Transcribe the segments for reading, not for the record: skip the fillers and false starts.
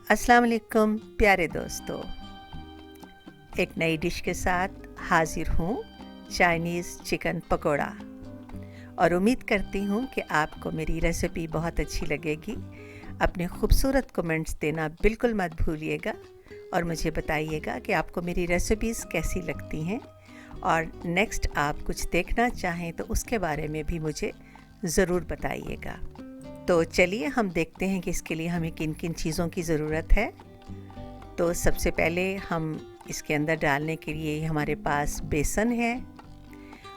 अस्सलाम वालेकुम प्यारे दोस्तों, एक नई डिश के साथ हाजिर हूँ, चाइनीज़ चिकन पकोड़ा। और उम्मीद करती हूँ कि आपको मेरी रेसिपी बहुत अच्छी लगेगी। अपने खूबसूरत कमेंट्स देना बिल्कुल मत भूलिएगा और मुझे बताइएगा कि आपको मेरी रेसिपीज़ कैसी लगती हैं, और नेक्स्ट आप कुछ देखना चाहें तो उसके बारे में भी मुझे ज़रूर बताइएगा। तो चलिए हम देखते हैं कि इसके लिए हमें किन किन चीज़ों की ज़रूरत है। तो सबसे पहले हम इसके अंदर डालने के लिए हमारे पास बेसन है,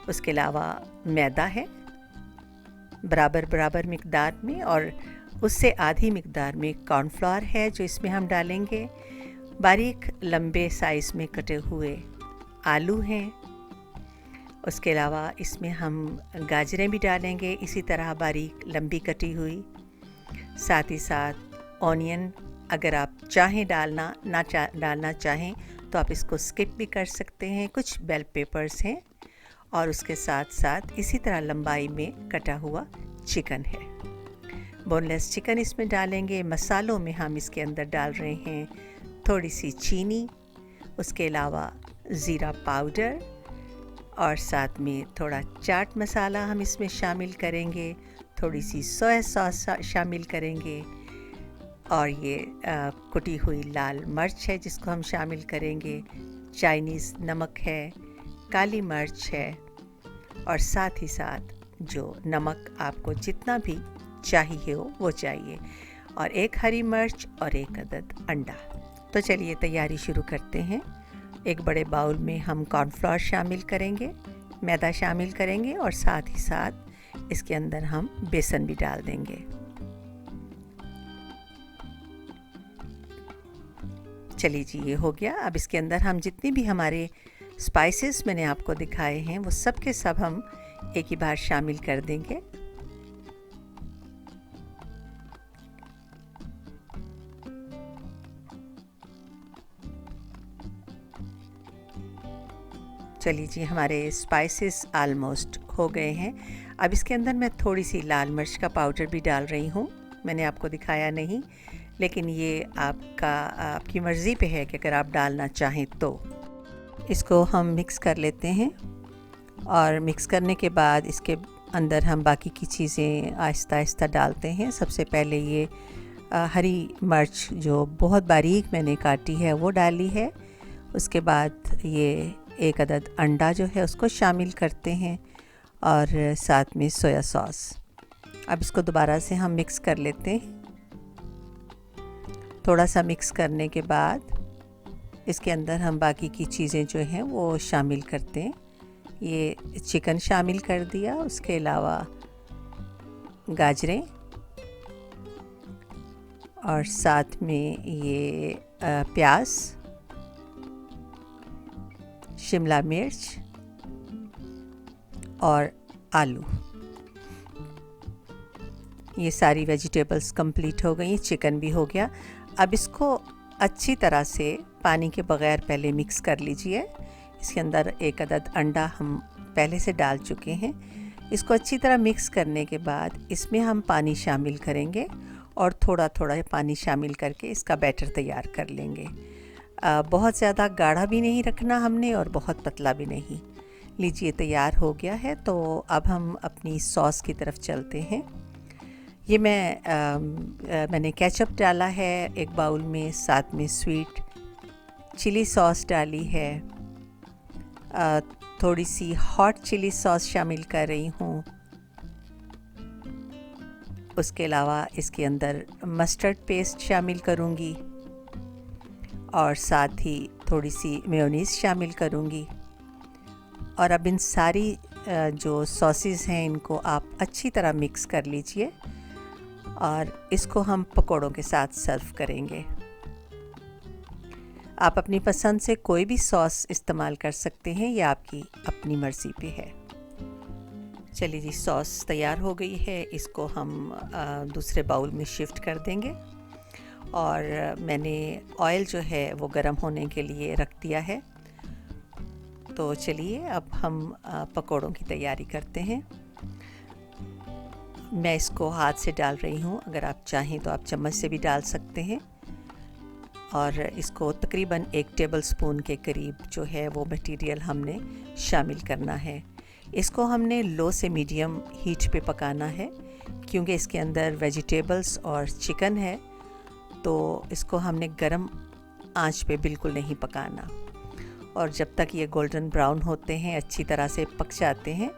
उसके अलावा मैदा है बराबर बराबर मिक़दार में, और उससे आधी मिक़दार में कॉर्नफ्लोर है जो इसमें हम डालेंगे। बारीक लंबे साइज़ में कटे हुए आलू हैं। उसके अलावा इसमें हम गाजरें भी डालेंगे, इसी तरह बारीक लंबी कटी हुई। साथ ही साथ ऑनियन, अगर आप चाहें डालना चाहें तो आप इसको स्किप भी कर सकते हैं। कुछ बेल पेपर्स हैं और उसके साथ साथ इसी तरह लंबाई में कटा हुआ चिकन है। बोनलेस चिकन इसमें डालेंगे। मसालों में हम इसके अंदर डाल रहे हैं थोड़ी सी चीनी, उसके अलावा ज़ीरा पाउडर, और साथ में थोड़ा चाट मसाला हम इसमें शामिल करेंगे, थोड़ी सी सोया सॉस शामिल करेंगे, और ये कुटी हुई लाल मिर्च है जिसको हम शामिल करेंगे। चाइनीज़ नमक है, काली मिर्च है, और साथ ही साथ जो नमक आपको जितना भी चाहिए हो वो चाहिए, और एक हरी मिर्च और एक अदद अंडा। तो चलिए तैयारी शुरू करते हैं। एक बड़े बाउल में हम कॉर्नफ्लोर शामिल करेंगे, मैदा शामिल करेंगे, और साथ ही साथ इसके अंदर हम बेसन भी डाल देंगे। चलिए जी, ये हो गया। अब इसके अंदर हम जितनी भी हमारे स्पाइसेस मैंने आपको दिखाए हैं वो सब के सब हम एक ही बार शामिल कर देंगे। चलिए जी, हमारे स्पाइसेस आलमोस्ट हो गए हैं। अब इसके अंदर मैं थोड़ी सी लाल मिर्च का पाउडर भी डाल रही हूँ। मैंने आपको दिखाया नहीं, लेकिन ये आपकी मर्ज़ी पे है कि अगर आप डालना चाहें तो। इसको हम मिक्स कर लेते हैं, और मिक्स करने के बाद इसके अंदर हम बाकी की चीज़ें आहिस्ता आहिस्ता डालते हैं। सबसे पहले ये हरी मिर्च जो बहुत बारीक मैंने काटी है वो डाली है। उसके बाद ये एक अदद अंडा जो है उसको शामिल करते हैं, और साथ में सोया सॉस। अब इसको दोबारा से हम मिक्स कर लेते हैं। थोड़ा सा मिक्स करने के बाद इसके अंदर हम बाकी की चीज़ें जो हैं वो शामिल करते हैं। ये चिकन शामिल कर दिया, उसके अलावा गाजरें, और साथ में ये प्याज, शिमला मिर्च और आलू। ये सारी वेजिटेबल्स कंप्लीट हो गई, चिकन भी हो गया। अब इसको अच्छी तरह से पानी के बग़ैर पहले मिक्स कर लीजिए। इसके अंदर एक अदद अंडा हम पहले से डाल चुके हैं। इसको अच्छी तरह मिक्स करने के बाद इसमें हम पानी शामिल करेंगे, और थोड़ा थोड़ा पानी शामिल करके इसका बैटर तैयार कर लेंगे। बहुत ज़्यादा गाढ़ा भी नहीं रखना हमने और बहुत पतला भी नहीं। लीजिए, तैयार हो गया है। तो अब हम अपनी सॉस की तरफ चलते हैं। ये मैंने केचप डाला है एक बाउल में, साथ में स्वीट चिली सॉस डाली है, थोड़ी सी हॉट चिली सॉस शामिल कर रही हूँ। उसके अलावा इसके अंदर मस्टर्ड पेस्ट शामिल करूँगी, और साथ ही थोड़ी सी मेयोनीज़ शामिल करूँगी। और अब इन सारी जो सॉसेस हैं इनको आप अच्छी तरह मिक्स कर लीजिए, और इसको हम पकोड़ों के साथ सर्व करेंगे। आप अपनी पसंद से कोई भी सॉस इस्तेमाल कर सकते हैं, यह आपकी अपनी मर्ज़ी पे है। चलिए जी, सॉस तैयार हो गई है। इसको हम दूसरे बाउल में शिफ्ट कर देंगे, और मैंने ऑयल जो है वो गर्म होने के लिए रख दिया है। तो चलिए अब हम पकोड़ों की तैयारी करते हैं। मैं इसको हाथ से डाल रही हूँ, अगर आप चाहें तो आप चम्मच से भी डाल सकते हैं। और इसको तकरीबन 1 टेबलस्पून के करीब जो है वो मटेरियल हमने शामिल करना है। इसको हमने लो से मीडियम हीट पे पकाना है, क्योंकि इसके अंदर वेजिटेबल्स और चिकन है, तो इसको हमने गरम आंच पे बिल्कुल नहीं पकाना। और जब तक ये गोल्डन ब्राउन होते हैं, अच्छी तरह से पक जाते हैं,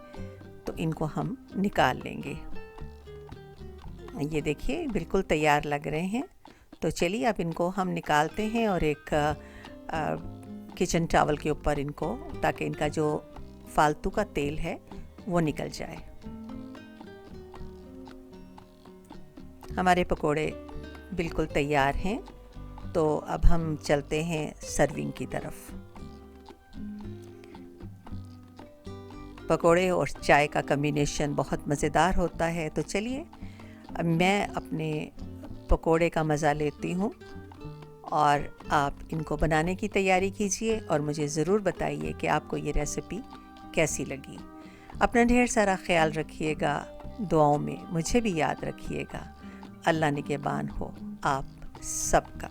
तो इनको हम निकाल लेंगे। ये देखिए बिल्कुल तैयार लग रहे हैं। तो चलिए अब इनको हम निकालते हैं और एक किचन टॉवल के ऊपर इनको, ताकि इनका जो फालतू का तेल है वो निकल जाए। हमारे पकोड़े बिल्कुल तैयार हैं, तो अब हम चलते हैं सर्विंग की तरफ। पकोड़े और चाय का कॉम्बिनेशन बहुत मज़ेदार होता है। तो चलिए अब मैं अपने पकोड़े का मज़ा लेती हूँ और आप इनको बनाने की तैयारी कीजिए और मुझे ज़रूर बताइए कि आपको ये रेसिपी कैसी लगी। अपना ढेर सारा ख्याल रखिएगा, दुआओं में मुझे भी याद रखिएगा। अल्लाह निगहबान हो आप सबका।